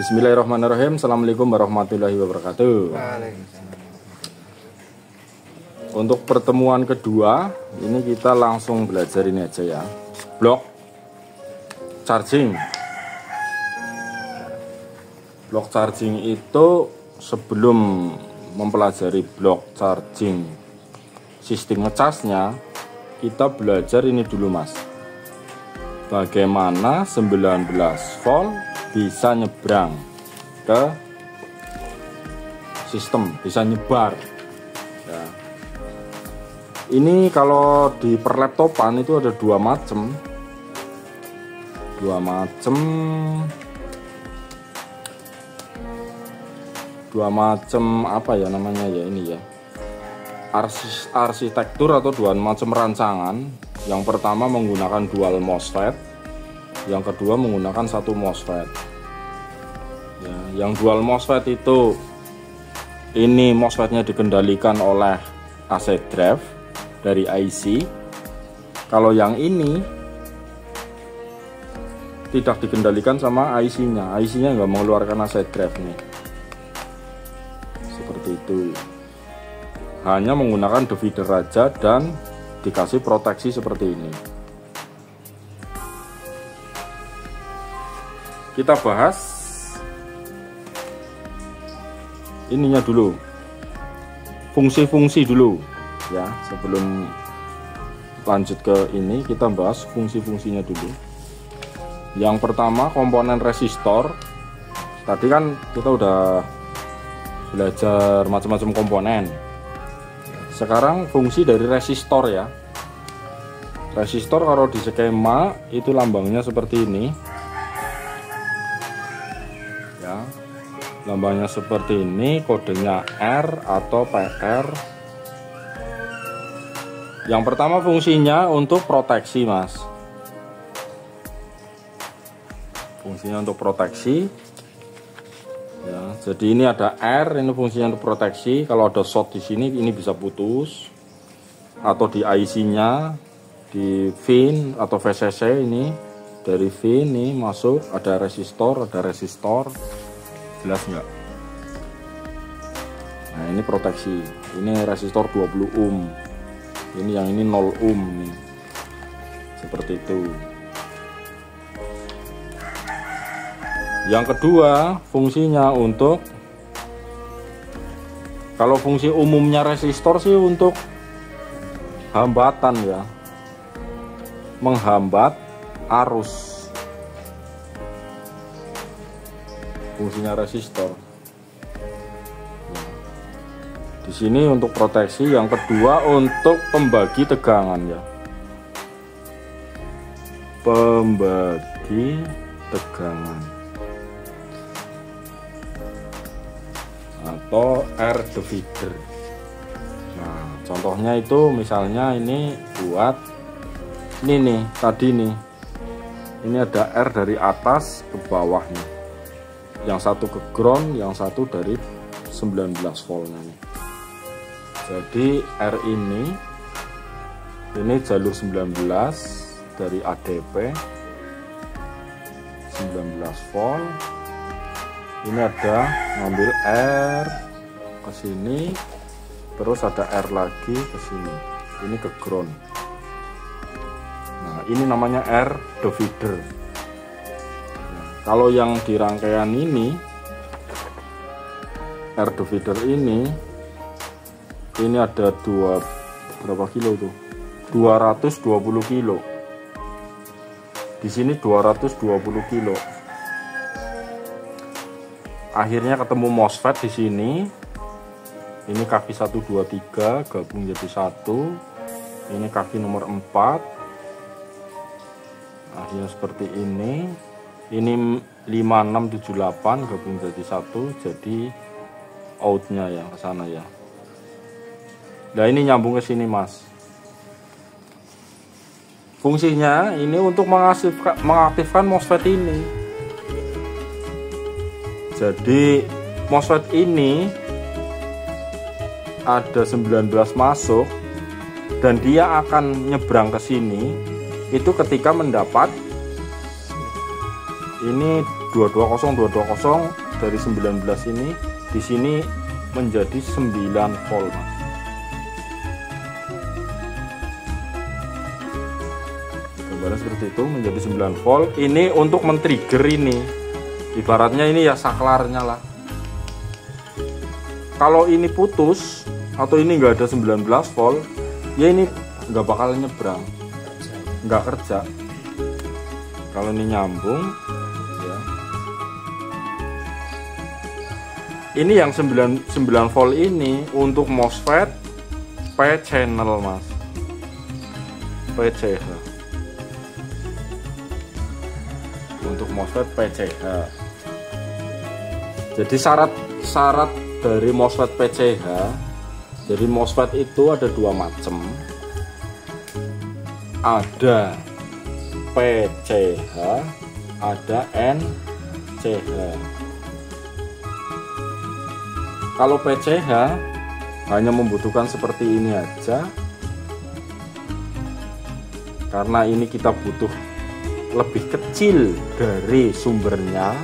Bismillahirrahmanirrahim. Assalamualaikum warahmatullahi wabarakatuh. Untuk pertemuan kedua, ini kita langsung belajar ini aja ya. Blok charging. Blok charging itu sebelum mempelajari blok charging sistem ngecasnya, kita belajar ini dulu mas. Bagaimana 19 volt bisa nyebrang ke sistem, bisa nyebar ya. Ini kalau di perlaptopan itu ada dua macam apa ya namanya ya, ini ya arsitektur atau dua macam rancangan. Yang pertama menggunakan dual MOSFET, yang kedua menggunakan satu MOSFET ya. Yang dual MOSFET itu ini MOSFET-nya dikendalikan oleh AC drive dari IC. Kalau yang ini tidak dikendalikan sama IC-nya, IC-nya nggak mengeluarkan AC drive nih, seperti itu. Hanya menggunakan divider aja dan dikasih proteksi seperti ini. Kita bahas ininya dulu, fungsi-fungsi dulu ya. Sebelum lanjut ke ini, kita bahas fungsi-fungsinya dulu. Yang pertama komponen resistor. Tadi kan kita udah belajar macam-macam komponen. Sekarang fungsi dari resistor ya. Resistor kalau di skema itu lambangnya seperti ini ya, lambangnya seperti ini, kodenya R atau PR. Yang pertama fungsinya untuk proteksi mas, fungsinya untuk proteksi ya. Jadi ini ada R, ini fungsinya untuk proteksi. Kalau ada short di sini, ini bisa putus. Atau di IC-nya, di VIN atau VCC ini, dari VIN nih masuk ada resistor, jelas nggak? Nah ini proteksi. Ini resistor 20 ohm. Ini yang ini 0 ohm nih. Seperti itu. Yang kedua fungsinya untuk, kalau fungsi umumnya resistor sih untuk hambatan ya, menghambat arus. Fungsinya resistor di sini untuk proteksi. Yang kedua untuk pembagi tegangan ya, pembagi tegangan atau R divider. Nah contohnya itu misalnya ini buat ini nih, tadi nih ini ada R dari atas ke bawah nih, yang satu ke ground, yang satu dari 19 voltnya nih. Jadi R ini jalur 19 dari ADP 19 volt. Ini ada ngambil R ke sini, terus ada R lagi ke sini, ini ke ground. Nah ini namanya R divider. Nah, kalau yang di rangkaian ini R divider ini ada berapa kilo tuh? 220 kilo. Di sini 220 kilo. Akhirnya ketemu MOSFET di sini. Ini kaki 1 2 3 gabung jadi satu. Ini kaki nomor 4. Akhirnya seperti ini. Ini 5 6 7 8 gabung jadi satu. Jadi outnya ya ke sana ya. Nah ini nyambung ke sini mas. Fungsinya ini untuk mengaktifkan MOSFET ini. Jadi MOSFET ini ada 19 masuk dan dia akan nyebrang ke sini itu ketika mendapat ini 220 dari 19 ini di sini menjadi 9 volt, Mas. Gambarnya seperti itu, menjadi 9 volt. Ini untuk men-trigger ini. Ibaratnya ini ya saklarnya lah. Kalau ini putus atau ini nggak ada 19 volt, ya ini nggak bakal nyebrang, nggak kerja. Kalau ini nyambung ya. Ini yang 9 volt ini untuk MOSFET P channel, Mas. PCH. Untuk MOSFET PCH. Jadi syarat dari MOSFET PCH, jadi MOSFET itu ada dua macam. Ada PCH, ada NCH. Kalau PCH hanya membutuhkan seperti ini aja, karena ini kita butuh lebih kecil dari sumbernya.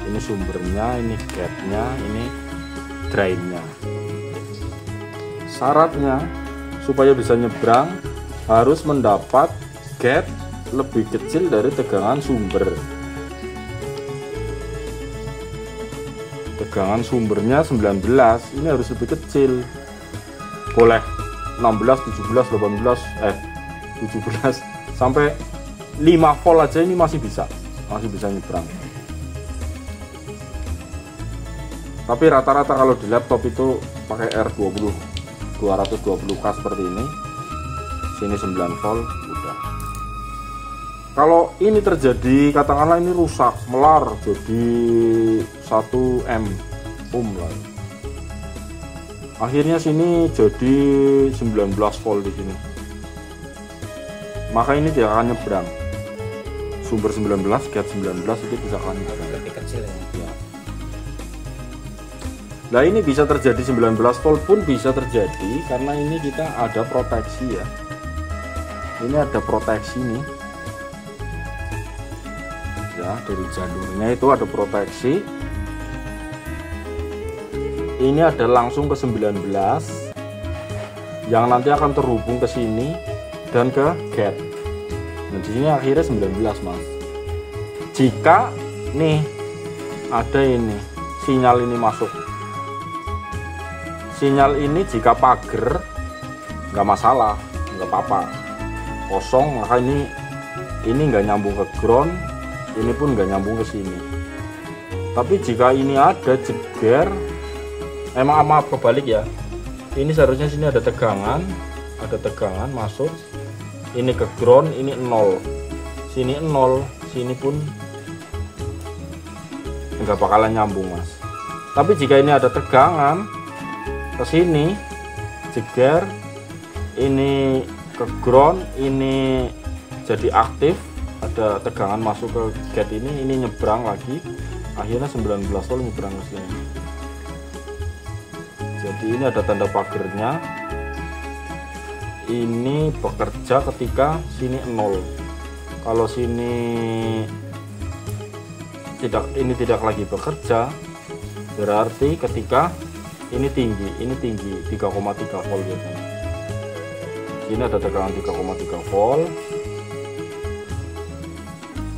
Ini sumbernya, ini gate-nya, ini drainnya. Syaratnya supaya bisa nyebrang harus mendapat gate lebih kecil dari tegangan sumber. Tegangan sumbernya 19, ini harus lebih kecil. Boleh 16, 17, 18, 17 sampai 5 volt aja ini masih bisa nyebrang. Tapi rata-rata kalau di laptop itu pakai R20 220K seperti ini. Sini 9 volt udah. Kalau ini terjadi, katakanlah ini rusak, melar jadi 1 ohm lah. Akhirnya sini jadi 19 volt di sini. Maka ini tidak akan nyebrang. Sumber 19, gate 19 itu bisa akan nyebrang. Lebih kecil ya. Nah ini bisa terjadi 19 volt pun bisa terjadi karena ini kita ada proteksi ya. Ini ada proteksi nih. Ya, dari jalurnya itu ada proteksi. Ini ada langsung ke 19 yang nanti akan terhubung ke sini dan ke gate. Nah, di sini akhirnya 19, Mas. Jika nih ada ini sinyal ini masuk. Sinyal ini jika pagar nggak masalah, nggak apa-apa, kosong, maka ini nggak nyambung ke ground, ini pun nggak nyambung ke sini. Tapi jika ini ada jeger, maaf kebalik ya, ini seharusnya sini ada tegangan masuk, ini ke ground, ini 0, sini 0, sini pun nggak bakalan nyambung, Mas. Tapi jika ini ada tegangan ke sini jeger, ini ke ground, ini jadi aktif, ada tegangan masuk ke gate ini nyebrang lagi, akhirnya 19 volt nyebrang ke sini. Jadi ini ada tanda pagernya. Ini bekerja ketika sini 0. Kalau sini tidak lagi bekerja, berarti ketika ini tinggi 3,3 volt ya. Ini ada tegangan 3,3 volt,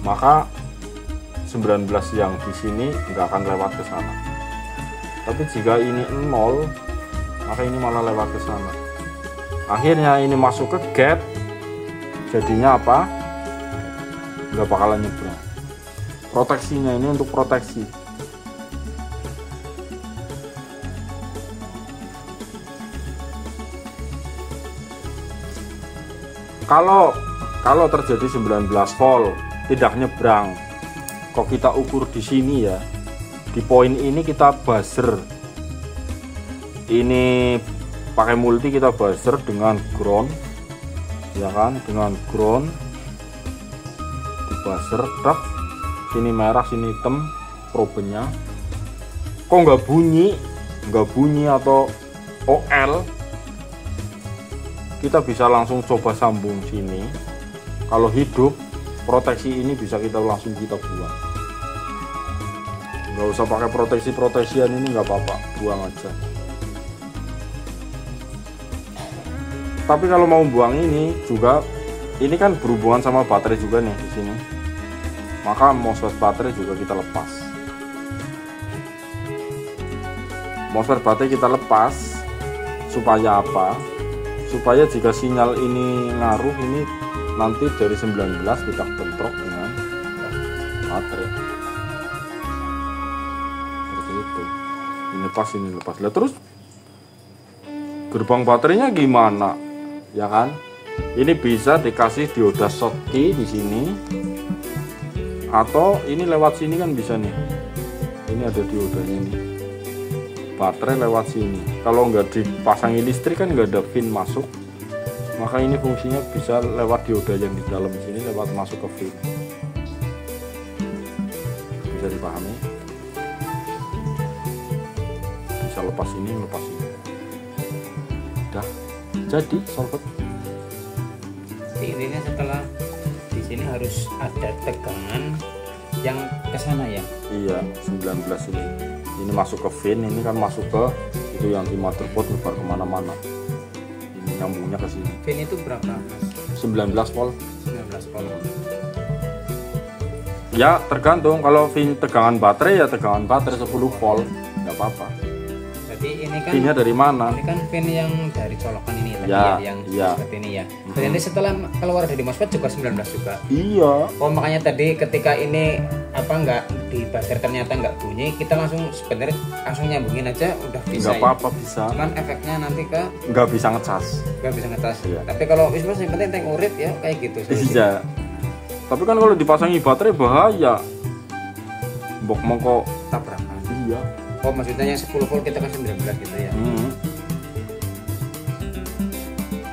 maka 19 yang di sini nggak akan lewat ke sana. Tapi jika ini 0, maka ini malah lewat ke sana. Akhirnya ini masuk ke gate, jadinya apa? Nggak bakalan nyebrang. Proteksinya ini untuk proteksi. Kalau terjadi 19 volt tidak nyebrang, kok kita ukur di sini ya, di poin ini kita buzzer, ini pakai multi kita buzzer dengan ground ya kan, dengan ground di buzzer, tak sini merah sini hitam probenya, kok nggak bunyi atau OL. Kita bisa langsung coba sambung sini. Kalau hidup, proteksi ini bisa kita langsung buang. nggak usah pakai proteksi-proteksian, ini nggak apa-apa, buang aja. Tapi kalau mau buang ini juga, ini kan berhubungan sama baterai juga nih di sini, maka MOSFET baterai juga kita lepas. MOSFET baterai kita lepas supaya apa? Supaya jika sinyal ini ngaruh, ini nanti dari 19 kita bentrok dengan baterai. Seperti itu. Ini lepas. Lah terus gerbang baterainya gimana? Ya kan? Ini bisa dikasih dioda Schottky di sini. Atau ini lewat sini kan bisa nih. Ini ada diodanya nih. Baterai lewat sini. Kalau nggak dipasangi listrik kan nggak ada pin masuk. Maka ini fungsinya bisa lewat dioda yang di dalam sini, lewat masuk ke pin. Bisa dipahami? Bisa lepas ini. Udah jadi sobat. Intinya setelah di sini harus ada tegangan yang ke sana ya. Iya, 19 ini. Ini masuk ke pin, ini kan masuk ke itu yang di motherboard, nyebar kemana-mana. Ini nyambungnya ke sini. Pin itu berapa, Mas? 19 volt. 19 volt. Ya tergantung, kalau pin tegangan baterai ya tegangan baterai 10 volt, nggak apa-apa. Jadi ini kan Pinnya dari mana? Ini kan pin yang dari colokan ini tadi Ya, yang iya. seperti ini ya. Dan ini setelah keluar dari MOSFET juga 19 juga. Iya. Oh makanya tadi ketika ini nggak di baterai ternyata nggak bunyi, kita langsung sebenarnya langsung nyambungin aja udah bisa. Nggak apa-apa, bisa. Cuman efeknya nanti Nggak bisa ngecas. nggak bisa ngetas. Iya. Tapi kalau Wismas yang penting tank urip ya kayak gitu. Iya. Tapi kan kalau dipasangi baterai bahaya. Bok mongko. Tabrakan. Iya. Oh maksudnya yang 10 volt kita kasih 19 gitu ya.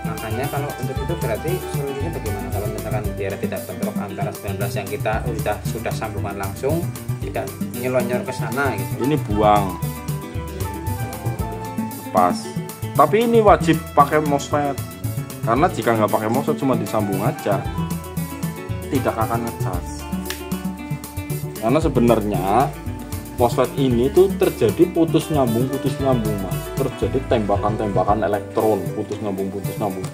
Makanya kalau untuk itu berarti solusinya bagaimana kalau misalkan biar tidak bentrok antara 19 yang kita sudah sambungan langsung tidak nyelonyor ke sana gitu. Ini buang. Pas. Tapi ini wajib pakai MOSFET. Karena jika nggak pakai MOSFET cuma disambung aja, tidak akan ngecas. Karena sebenarnya MOSFET ini tuh terjadi putus nyambung mas, terjadi tembakan elektron, putus nyambung,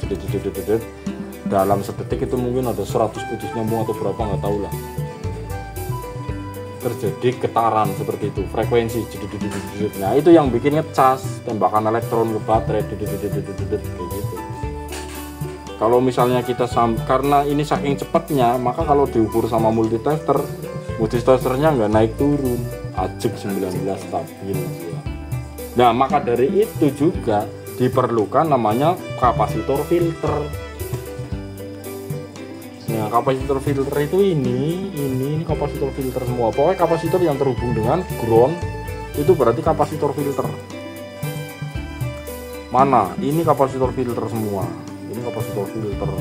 jedit. Dalam sedetik itu mungkin ada 100 putus nyambung atau berapa nggak tahu lah. Terjadi getaran seperti itu, frekuensi jedit. Nah itu yang bikin ngecas, tembakan elektron ke baterai, kayak gitu. Kalau misalnya kita karena ini saking cepatnya, maka kalau diukur sama multitesternya nggak naik turun. Ajib 19 stabil. Nah maka dari itu juga diperlukan namanya kapasitor filter. Nah kapasitor filter itu ini kapasitor filter semua. Pokoknya kapasitor yang terhubung dengan ground itu berarti kapasitor filter. Mana? Ini kapasitor filter semua. Ini kapasitor filter